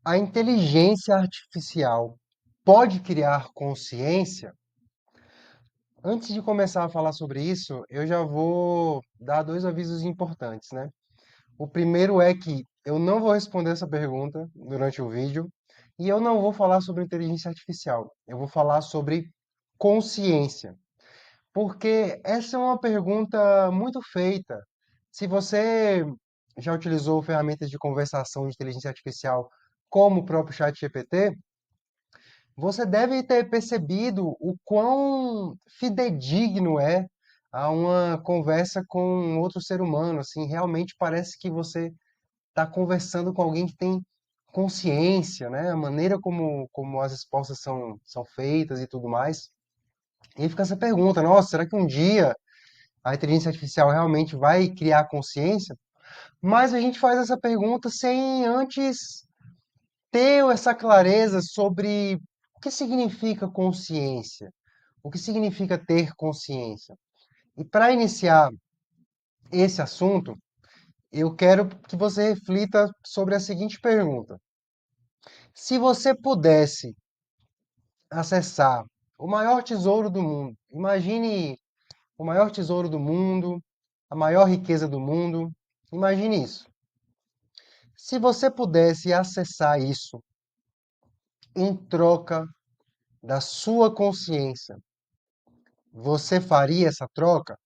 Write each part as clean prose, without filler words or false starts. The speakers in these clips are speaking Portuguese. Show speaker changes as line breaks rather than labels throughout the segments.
A inteligência artificial pode criar consciência? Antes de começar a falar sobre isso, eu já vou dar dois avisos importantes, né? O primeiro é que eu não vou responder essa pergunta durante o vídeo e eu não vou falar sobre inteligência artificial. Eu vou falar sobre consciência, porque essa é uma pergunta muito feita. Se você já utilizou ferramentas de conversação de inteligência artificial como o próprio ChatGPT, você deve ter percebido o quão fidedigno é a uma conversa com outro ser humano. Assim, realmente parece que você está conversando com alguém que tem consciência, né? A maneira como as respostas são feitas e tudo mais. E aí fica essa pergunta, nossa, será que um dia a inteligência artificial realmente vai criar consciência? Mas a gente faz essa pergunta sem antes ter essa clareza sobre o que significa consciência, o que significa ter consciência. E para iniciar esse assunto, eu quero que você reflita sobre a seguinte pergunta: se você pudesse acessar o maior tesouro do mundo, imagine o maior tesouro do mundo, a maior riqueza do mundo, imagine isso. Se você pudesse acessar isso em troca da sua consciência, você faria essa troca?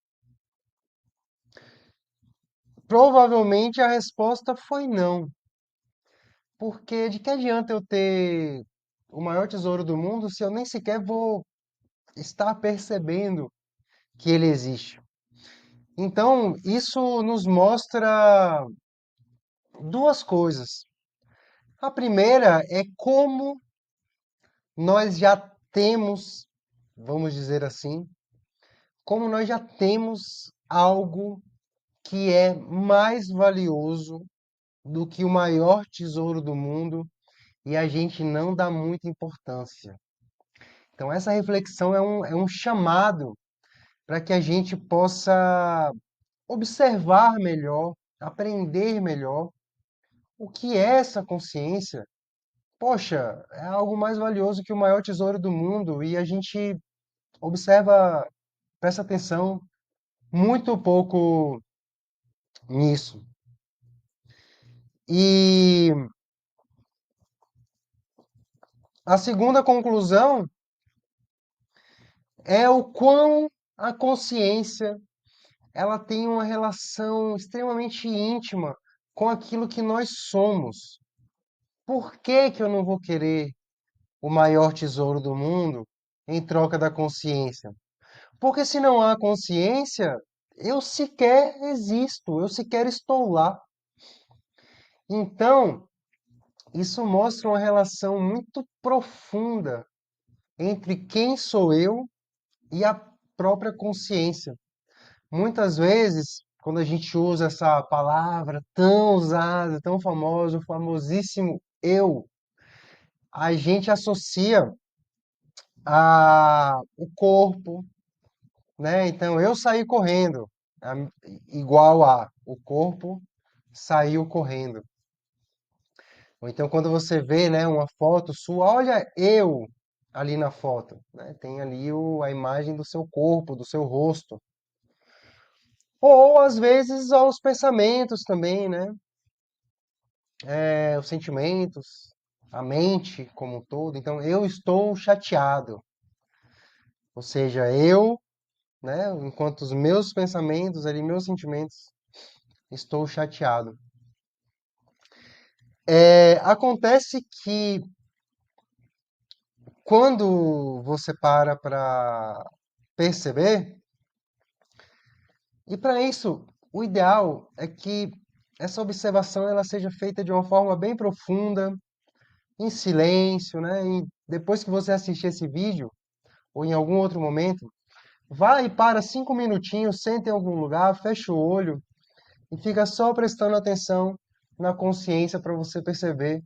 Provavelmente a resposta foi não, porque de que adianta eu ter o maior tesouro do mundo se eu nem sequer vou estar percebendo que ele existe? Então, isso nos mostra duas coisas. A primeira é como nós já temos, vamos dizer assim, como nós já temos algo que é mais valioso do que o maior tesouro do mundo e a gente não dá muita importância. Então, essa reflexão é um chamado para que a gente possa observar melhor, aprender melhor o que é essa consciência. Poxa, é algo mais valioso que o maior tesouro do mundo e a gente observa, presta atenção muito pouco nisso. E a segunda conclusão é o quão a consciência ela tem uma relação extremamente íntima com aquilo que nós somos. Por que que eu não vou querer o maior tesouro do mundo em troca da consciência? Porque se não há consciência, eu sequer existo, eu sequer estou lá. Então, isso mostra uma relação muito profunda entre quem sou eu e a própria consciência. Muitas vezes, quando a gente usa essa palavra tão usada, tão famosa, o famosíssimo eu, a gente associa o corpo, né? Então, eu saí correndo, a- igual a o corpo saiu correndo. Ou então, quando você vê, né, uma foto sua, olha eu ali na foto, né? Tem ali a imagem do seu corpo, do seu rosto. Ou, às vezes, aos pensamentos também, né? Os sentimentos, a mente como um todo. Então, eu estou chateado. Ou seja, eu, né, enquanto os meus pensamentos ali, meus sentimentos, estou chateado. Acontece que quando você para perceber, e para isso, o ideal é que essa observação ela seja feita de uma forma bem profunda, em silêncio, né? E depois que você assistir esse vídeo, ou em algum outro momento, vai e para 5 minutinhos, senta em algum lugar, fecha o olho e fica só prestando atenção na consciência para você perceber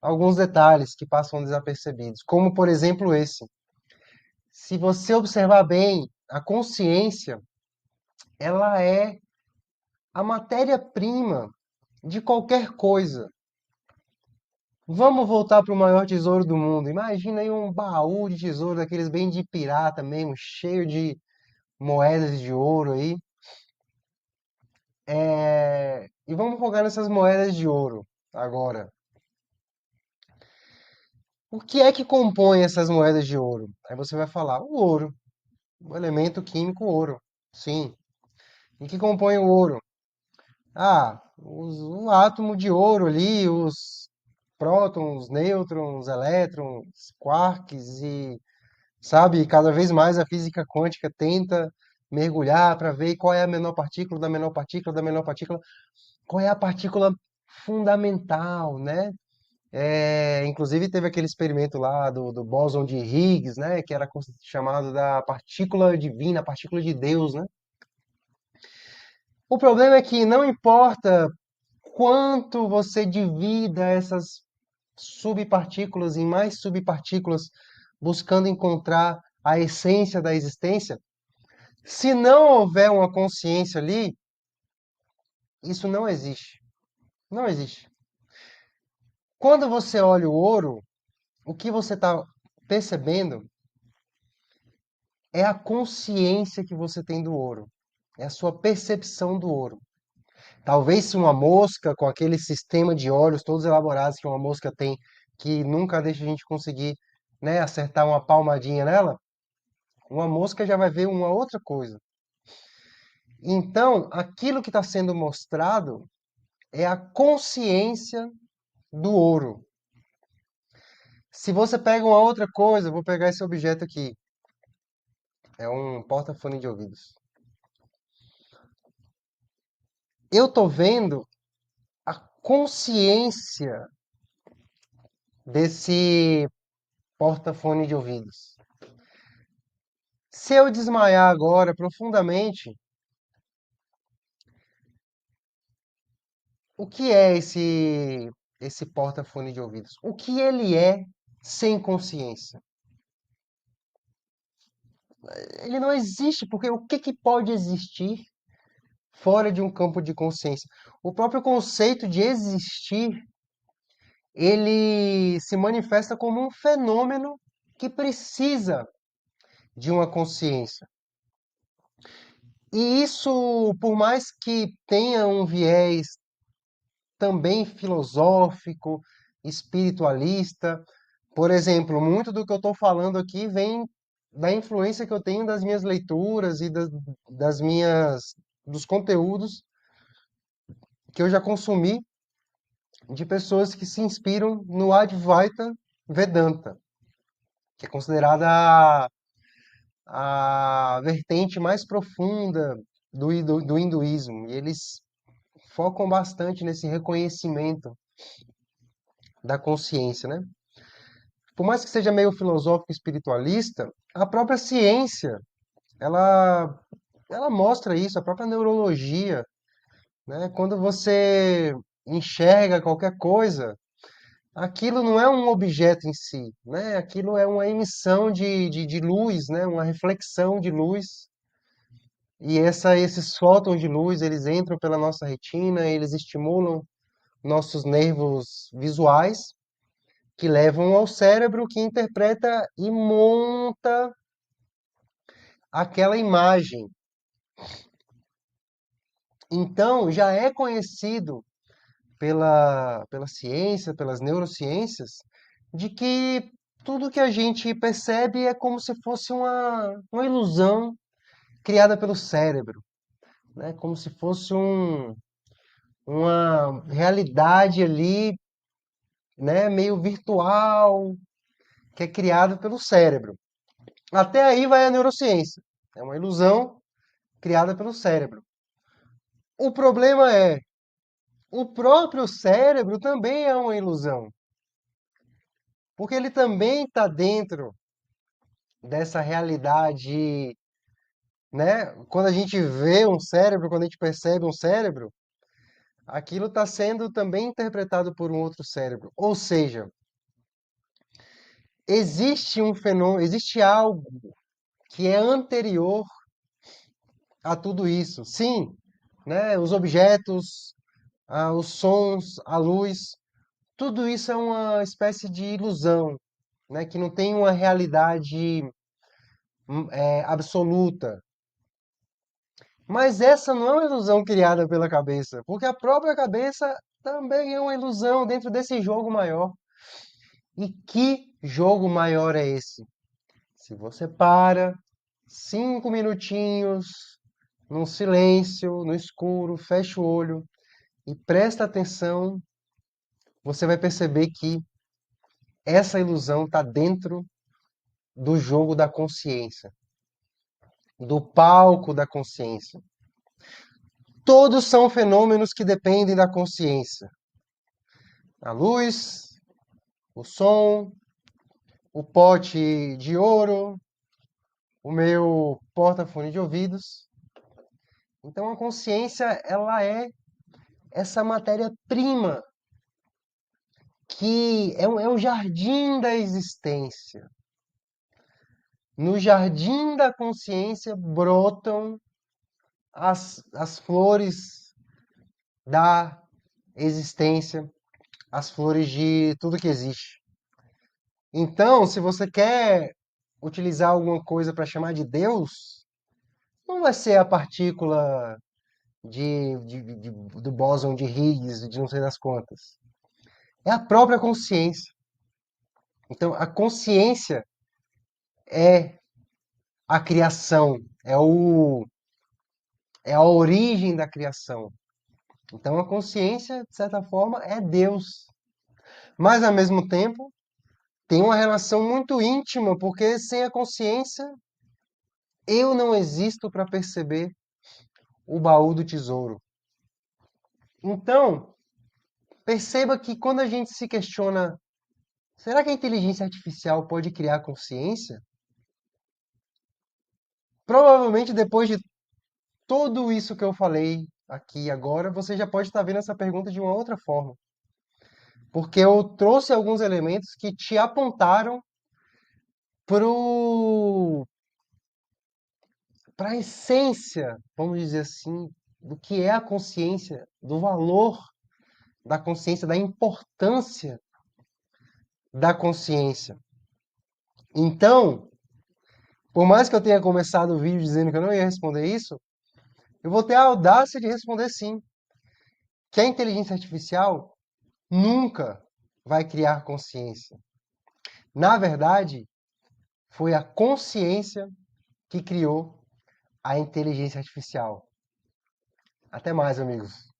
alguns detalhes que passam desapercebidos, como por exemplo esse. Se você observar bem, a consciência, ela é a matéria-prima de qualquer coisa. Vamos voltar para o maior tesouro do mundo. Imagina aí um baú de tesouro daqueles bem de pirata mesmo, cheio de moedas de ouro aí. E vamos focar nessas moedas de ouro agora. O que é que compõe essas moedas de ouro? Aí você vai falar, o ouro, o elemento químico ouro. Sim. E que compõe o ouro? O átomo de ouro ali, os prótons, nêutrons, elétrons, quarks e, sabe, cada vez mais a física quântica tenta mergulhar para ver qual é a menor partícula da menor partícula da menor partícula, qual é a partícula fundamental, né? Inclusive teve aquele experimento lá do bóson de Higgs, né, que era chamado da partícula divina, partícula de Deus, né? O problema é que não importa quanto você divida essas subpartículas em mais subpartículas, buscando encontrar a essência da existência, se não houver uma consciência ali, isso não existe. Não existe. Quando você olha o ouro, o que você está percebendo é a consciência que você tem do ouro. É a sua percepção do ouro. Talvez se uma mosca, com aquele sistema de olhos todos elaborados que uma mosca tem, que nunca deixa a gente conseguir, né, acertar uma palmadinha nela, uma mosca já vai ver uma outra coisa. Então, aquilo que está sendo mostrado é a consciência do ouro. Se você pega uma outra coisa, eu vou pegar esse objeto aqui. É um porta-fone de ouvidos. Eu estou vendo a consciência desse porta-fone de ouvidos. Se eu desmaiar agora profundamente, o que é esse porta-fone de ouvidos? O que ele é sem consciência? Ele não existe, porque o que pode existir fora de um campo de consciência? O próprio conceito de existir, ele se manifesta como um fenômeno que precisa de uma consciência. E isso, por mais que tenha um viés também filosófico, espiritualista, por exemplo, muito do que eu estou falando aqui vem da influência que eu tenho das minhas leituras e das minhas dos conteúdos que eu já consumi de pessoas que se inspiram no Advaita Vedanta, que é considerada a vertente mais profunda do hinduísmo. E eles focam bastante nesse reconhecimento da consciência, né? Por mais que seja meio filosófico e espiritualista, a própria ciência, ela, ela mostra isso, a própria neurologia, né? Quando você enxerga qualquer coisa, aquilo não é um objeto em si, né? Aquilo é uma emissão de luz, né? Uma reflexão de luz. E esses fótons de luz, eles entram pela nossa retina, eles estimulam nossos nervos visuais, que levam ao cérebro que interpreta e monta aquela imagem. Então, já é conhecido pela ciência, pelas neurociências, de que tudo que a gente percebe é como se fosse uma ilusão criada pelo cérebro, né? Como se fosse uma realidade ali, né, meio virtual, que é criada pelo cérebro. Até aí vai a neurociência. É uma ilusão criada pelo cérebro. O problema é, o próprio cérebro também é uma ilusão, porque ele também está dentro dessa realidade, né? Quando a gente vê um cérebro, quando a gente percebe um cérebro, aquilo está sendo também interpretado por um outro cérebro. Ou seja, existe um fenômeno, existe algo que é anterior a tudo isso. Sim, né? Os objetos, os sons, a luz. Tudo isso é uma espécie de ilusão, né? Que não tem uma realidade absoluta. Mas essa não é uma ilusão criada pela cabeça, porque a própria cabeça também é uma ilusão dentro desse jogo maior. E que jogo maior é esse? Se você para 5 minutinhos num silêncio, no escuro, fecha o olho e presta atenção, você vai perceber que essa ilusão está dentro do jogo da consciência, do palco da consciência. Todos são fenômenos que dependem da consciência. A luz, o som, o pote de ouro, o meu porta-fone de ouvidos. Então a consciência, ela é essa matéria-prima que é um jardim da existência. No jardim da consciência brotam as flores da existência, as flores de tudo que existe. Então, se você quer utilizar alguma coisa para chamar de Deus, não vai ser a partícula do bóson de Higgs, de não sei das quantas. É a própria consciência. Então, a consciência é a criação, é a origem da criação. Então, a consciência, de certa forma, é Deus. Mas, ao mesmo tempo, tem uma relação muito íntima, porque sem a consciência, eu não existo para perceber o baú do tesouro. Então, perceba que quando a gente se questiona, será que a inteligência artificial pode criar consciência? Provavelmente depois de tudo isso que eu falei aqui agora, você já pode estar vendo essa pergunta de uma outra forma. Porque eu trouxe alguns elementos que te apontaram para a essência, vamos dizer assim, do que é a consciência, do valor da consciência, da importância da consciência. Então, por mais que eu tenha começado o vídeo dizendo que eu não ia responder isso, eu vou ter a audácia de responder sim, que a inteligência artificial nunca vai criar consciência. Na verdade, foi a consciência que criou a inteligência artificial. Até mais, amigos.